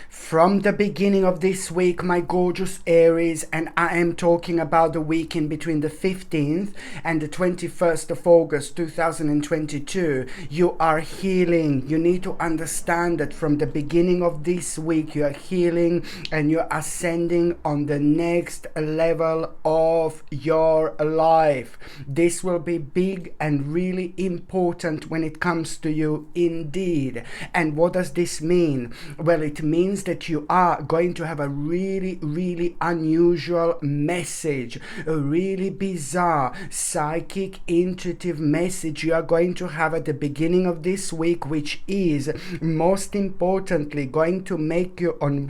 from the beginning of this week, my gorgeous Aries, and I am talking about the weekend between the 15th and the 21st of August 2022. You are healing. You need to understand that from the beginning of this week, you are healing and you're ascending on the next level of your life. This will be big and really important when it comes to you indeed. And what does this mean? Well, it means that you are going to have a really unusual message, a really bizarre psychic intuitive message you are going to have at the beginning of this week, which is most importantly going to make you on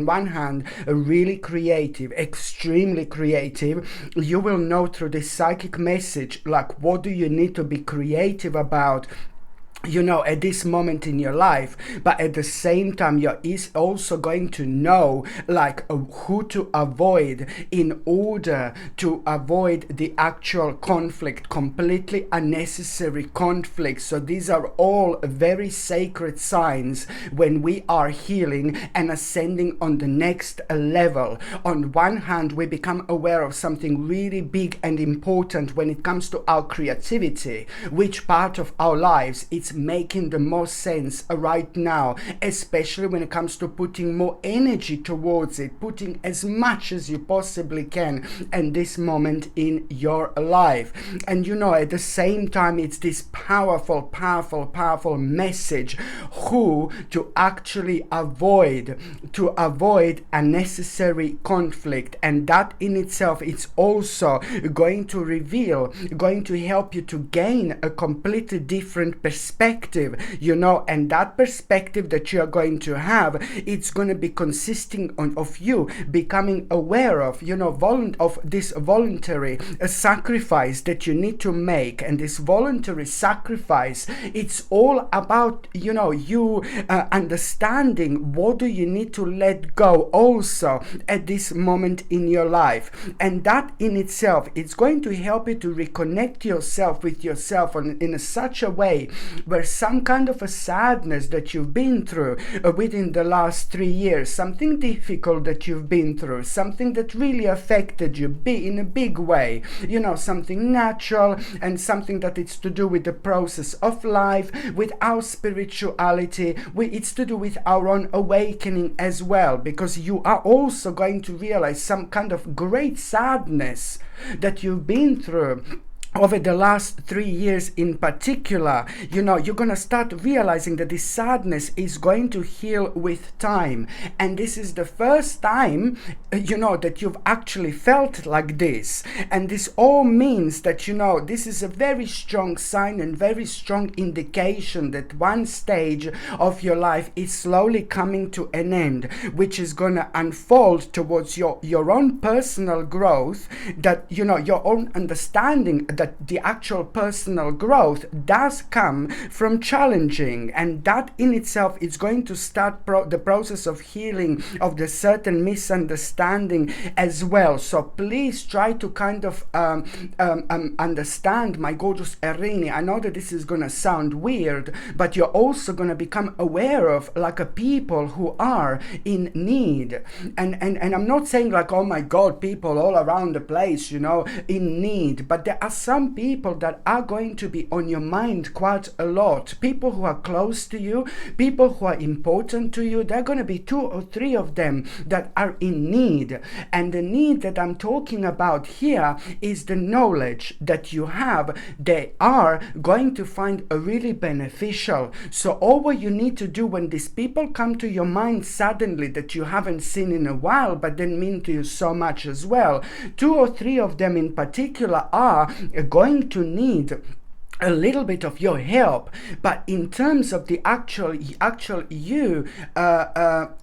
one hand really creative, extremely creative. You will know through this psychic message, like, what do you need to be creative about, you know, at this moment in your life. But at the same time, you're also going to know like who to avoid in order to avoid the actual conflict, completely unnecessary conflict. So these are all very sacred signs when we are healing and ascending on the next level. On one hand, we become aware of something really big and important when it comes to our creativity, which part of our lives it's making the most sense right now, especially when it comes to putting more energy towards it, putting as much as you possibly can in this moment in your life. And you know, at the same time, it's this powerful message who to actually avoid unnecessary conflict. And that in itself, it's also going to reveal, going to help you to gain a completely different perspective, you know. And that perspective that you're going to have, it's going to be consisting of you becoming aware of, you know, of this voluntary sacrifice that you need to make. And this voluntary sacrifice, it's all about, you know, you understanding what do you need to let go also at this moment in your life. And that in itself, it's going to help you to reconnect yourself with yourself in such a way where some kind of a sadness that you've been through within the last 3 years, something difficult that you've been through, something that really affected you in a big way, you know, something natural and something that it's to do with the process of life, with our spirituality, it's to do with our own awakening as well, because you are also going to realize some kind of great sadness that you've been through over the last 3 years in particular. You know, you're gonna start realizing that this sadness is going to heal with time. And this is the first time, you know, that you've actually felt like this. And this all means that, you know, this is a very strong sign and very strong indication that one stage of your life is slowly coming to an end, which is gonna unfold towards your own personal growth, that, you know, your own understanding that the actual personal growth does come from challenging. And that in itself is going to start the process of healing of the certain misunderstanding as well. So please try to kind of understand, my gorgeous Erini. I know that this is gonna sound weird, but you're also gonna become aware of like a people who are in need. And I'm not saying like, oh my God, people all around the place, you know, in need, but there are some people that are going to be on your mind quite a lot. People who are close to you, people who are important to you, there are going to be 2 or 3 of them that are in need. And the need that I'm talking about here is the knowledge that you have. They are going to find a really beneficial. So all what you need to do when these people come to your mind suddenly that you haven't seen in a while, but then mean to you so much as well, 2 or 3 of them in particular are going to need a little bit of your help. But in terms of the actual you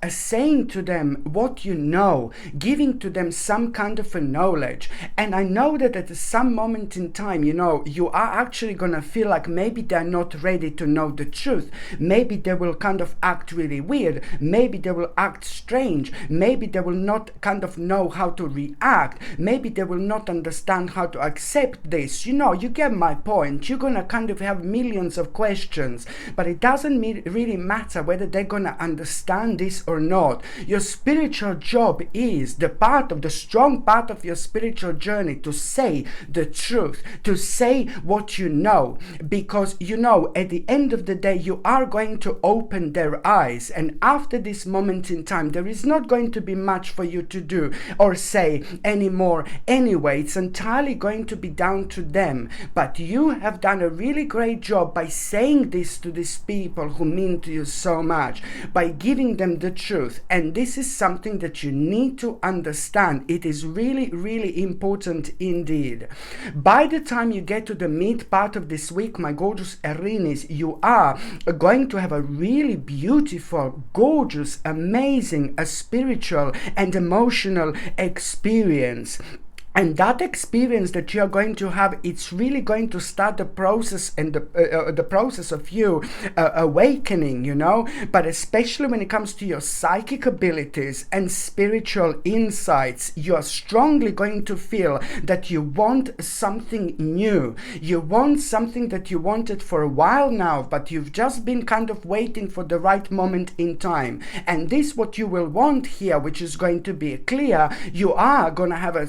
saying to them what you know, giving to them some kind of a knowledge. And I know that at some moment in time, you know, you are actually gonna feel like maybe they're not ready to know the truth. Maybe they will kind of act really weird, maybe they will act strange, maybe they will not kind of know how to react, maybe they will not understand how to accept this. You know, you get my point. You're going to kind of have millions of questions, but it doesn't really matter whether they're going to understand this or not. Your spiritual job is the strong part of your spiritual journey to say the truth, to say what you know, because at the end of the day you are going to open their eyes, and after this moment in time there is not going to be much for you to do or say anymore anyway. It's entirely going to be down to them, but you have done a really great job by saying this to these people who mean to you so much, by giving them the truth. And this is something that you need to understand. It is really, really important indeed. By the time you get to the mid part of this week, my gorgeous Aries, you are going to have a really beautiful, gorgeous, amazing, spiritual and emotional experience. And that experience that you are going to have, it's really going to start the process and the process of you awakening, but especially when it comes to your psychic abilities and spiritual insights, you are strongly going to feel that you want something new. You want something that you wanted for a while now, but you've just been kind of waiting for the right moment in time. And this what you will want here, which is going to be clear, you are going to have a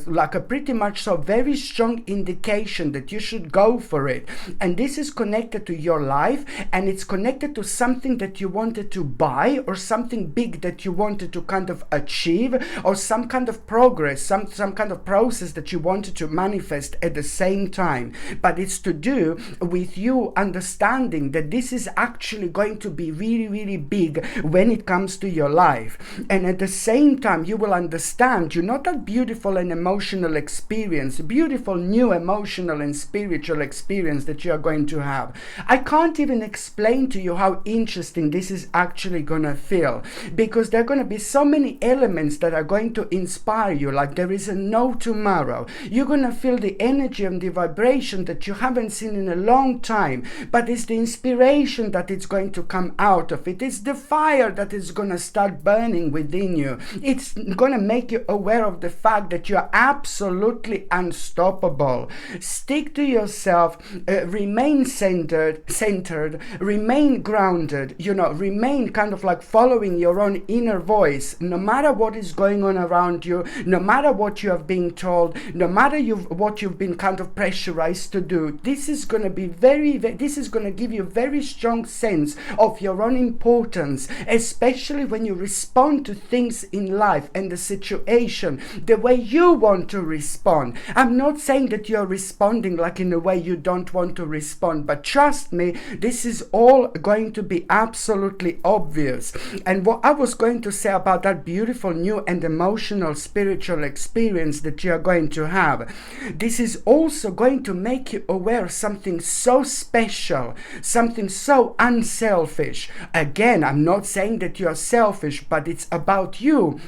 pretty much so very strong indication that you should go for it. And this is connected to your life, and it's connected to something that you wanted to buy, or something big that you wanted to kind of achieve, or some kind of progress, some kind of process that you wanted to manifest at the same time. But it's to do with you understanding that this is actually going to be really, really big when it comes to your life. And at the same time you will understand that beautiful and emotional experience, beautiful new emotional and spiritual experience that you are going to have. I can't even explain to you how interesting this is actually going to feel, because there are going to be so many elements that are going to inspire you, like there is no tomorrow. You're going to feel the energy and the vibration that you haven't seen in a long time, but it's the inspiration that it's going to come out of it. It's the fire that is going to start burning within you. It's going to make you aware of the fact that you are absolutely unstoppable. Stick to yourself, remain centered, remain grounded, remain kind of like following your own inner voice, no matter what is going on around you, no matter what you have been told, no matter what you've been kind of pressurized to do. This is going to be this is going to give you a very strong sense of your own importance, especially when you respond to things in life and the situation the way you want to respond. I'm not saying that you're responding like in a way you don't want to respond, but trust me, this is all going to be absolutely obvious. And what I was going to say about that beautiful new and emotional spiritual experience that you are going to have, this is also going to make you aware of something so special, something so unselfish. Again, I'm not saying that you're selfish, but it's about you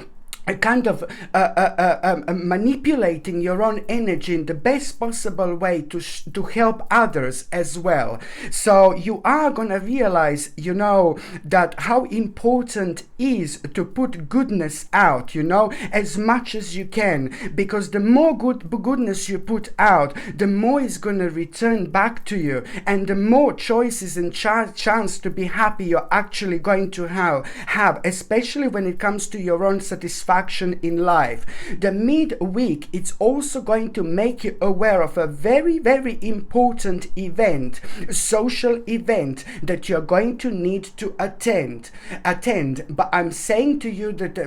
kind of manipulating your own energy in the best possible way to help others as well. So you are gonna realize, that how important is to put goodness out, as much as you can, because the more goodness you put out, the more is gonna return back to you, and the more choices and chance to be happy you're actually going to have, especially when it comes to your own satisfaction in life. The midweek, it's also going to make you aware of a very, very important event, social event that you're going to need to attend. But I'm saying to you that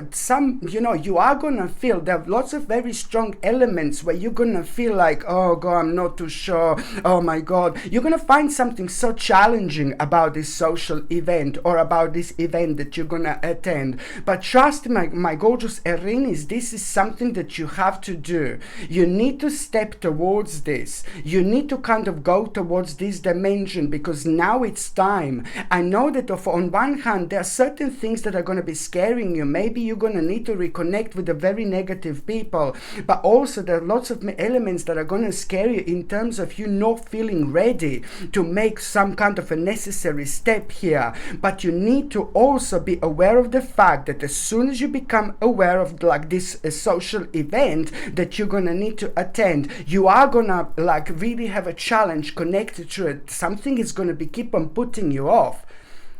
you are going to feel there are lots of very strong elements where you're going to feel like, oh God, I'm not too sure. Oh my God. You're going to find something so challenging about this social event or about this event that you're going to attend. But trust me, my gorgeous Aries, this is something that you have to do. You need to step towards this. You need to kind of go towards this dimension, because now it's time. I know that on one hand, there are certain things that are going to be scaring you. Maybe you're going to need to reconnect with the very negative people, but also there are lots of elements that are going to scare you in terms of you not feeling ready to make some kind of a necessary step here. But you need to also be aware of the fact that as soon as you become aware aware of like this social event that you're gonna need to attend. You are gonna like really have a challenge connected to it. Something is gonna be keep on putting you off,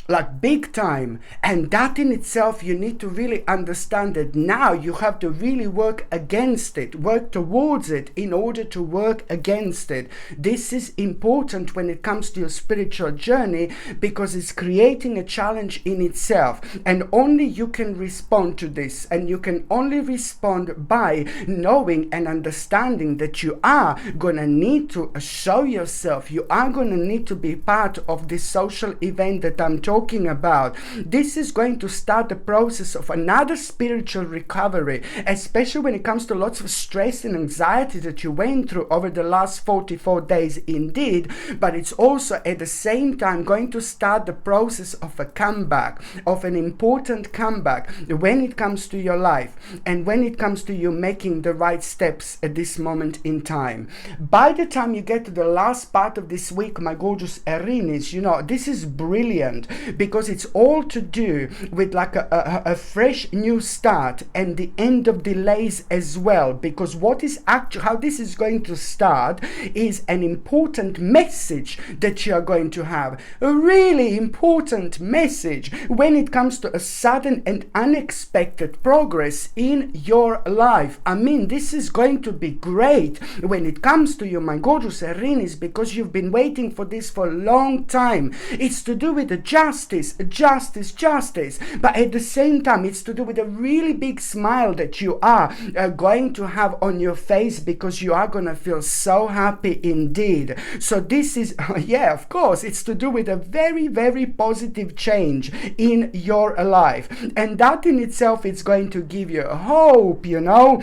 like big time. And that in itself, you need to really understand that now you have to really work against it, work towards it in order to work against it. This is important when it comes to your spiritual journey, because it's creating a challenge in itself, and only you can respond to this, and you can only respond by knowing and understanding that you are gonna need to show yourself, you are gonna need to be part of this social event that I'm talking about. This is going to start the process of another spiritual recovery, especially when it comes to lots of stress and anxiety that you went through over the last 44 days indeed, but it's also at the same time going to start the process of a comeback, of an important comeback when it comes to your life and when it comes to you making the right steps at this moment in time. By the time you get to the last part of this week, my gorgeous Aries, you know, this is brilliant, because it's all to do with like a fresh new start and the end of delays as well. Because what is actually, how this is going to start is an important message that you are going to have, a really important message when it comes to a sudden and unexpected progress in your life. I mean, this is going to be great when it comes to you, my gorgeous Aries, because you've been waiting for this for a long time. It's to do with the justice, but at the same time it's to do with a really big smile that you are going to have on your face, because you are going to feel so happy indeed. So this is yeah, of course, it's to do with a very, very positive change in your life, and that in itself is going to give you hope, you know,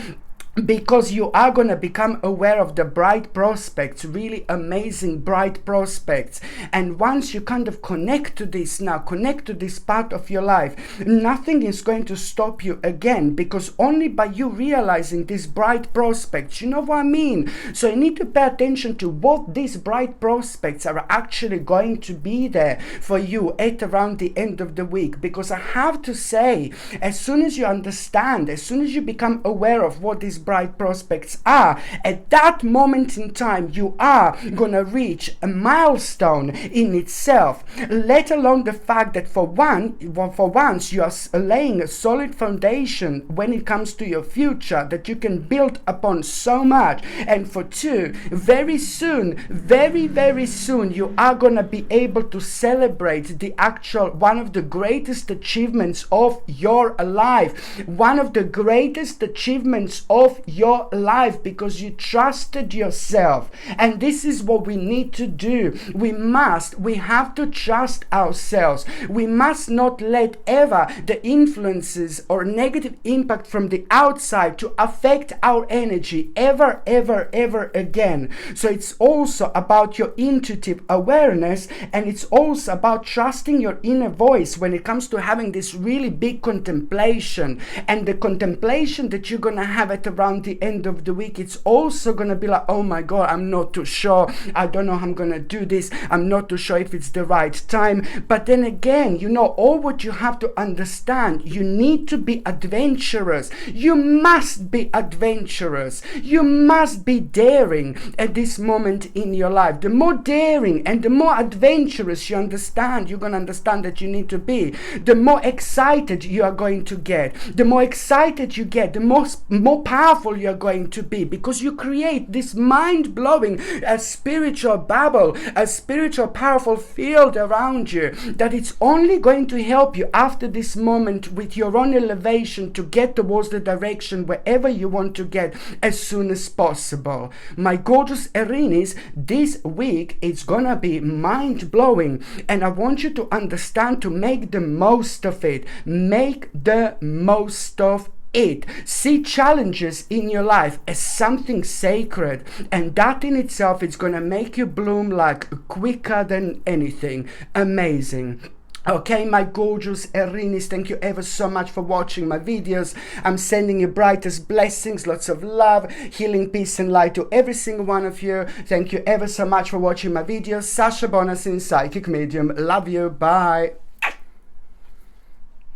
because you are going to become aware of the bright prospects, really amazing bright prospects. And once you kind of connect to this now, connect to this part of your life, nothing is going to stop you again, because only by you realizing these bright prospects, you know what I mean? So you need to pay attention to what these bright prospects are actually going to be there for you at around the end of the week. Because I have to say, as soon as you understand, as soon as you become aware of what these bright prospects are, at that moment in time you are gonna reach a milestone in itself, let alone the fact that for once you are laying a solid foundation when it comes to your future that you can build upon so much. And for two, very soon, very, very soon, you are gonna be able to celebrate the actual one of the greatest achievements of your life, one of the greatest achievements of your life, because you trusted yourself. And this is what we need to do. We have to trust ourselves. We must not let ever the influences or negative impact from the outside to affect our energy ever again. So it's also about your intuitive awareness, and it's also about trusting your inner voice when it comes to having this really big contemplation. And the contemplation that you're gonna have at around the end of the week, it's also gonna be like, oh my god, I'm not too sure, I don't know how I'm gonna do this, I'm not too sure if it's the right time. But then again, you know, all what you have to understand, you need to be adventurous. You must be adventurous. You must be daring at this moment in your life. The more daring and the more adventurous you're gonna understand that you need to be, the more excited you are going to get. The more excited you get, the more powerful you're going to be, because you create this mind-blowing spiritual bubble, a spiritual powerful field around you, that it's only going to help you after this moment with your own elevation to get towards the direction wherever you want to get as soon as possible. My gorgeous Aries, this week it's gonna be mind-blowing, and I want you to understand to make the most of it. Make the most of it. See challenges in your life as something sacred, and that in itself is going to make you bloom like quicker than anything. Amazing. Okay, my gorgeous Aries, thank you ever so much for watching my videos. I'm sending you brightest blessings, lots of love, healing, peace and light to every single one of you. Thank you ever so much for watching my videos. Sasha Bonasin, Psychic Medium. Love you. Bye.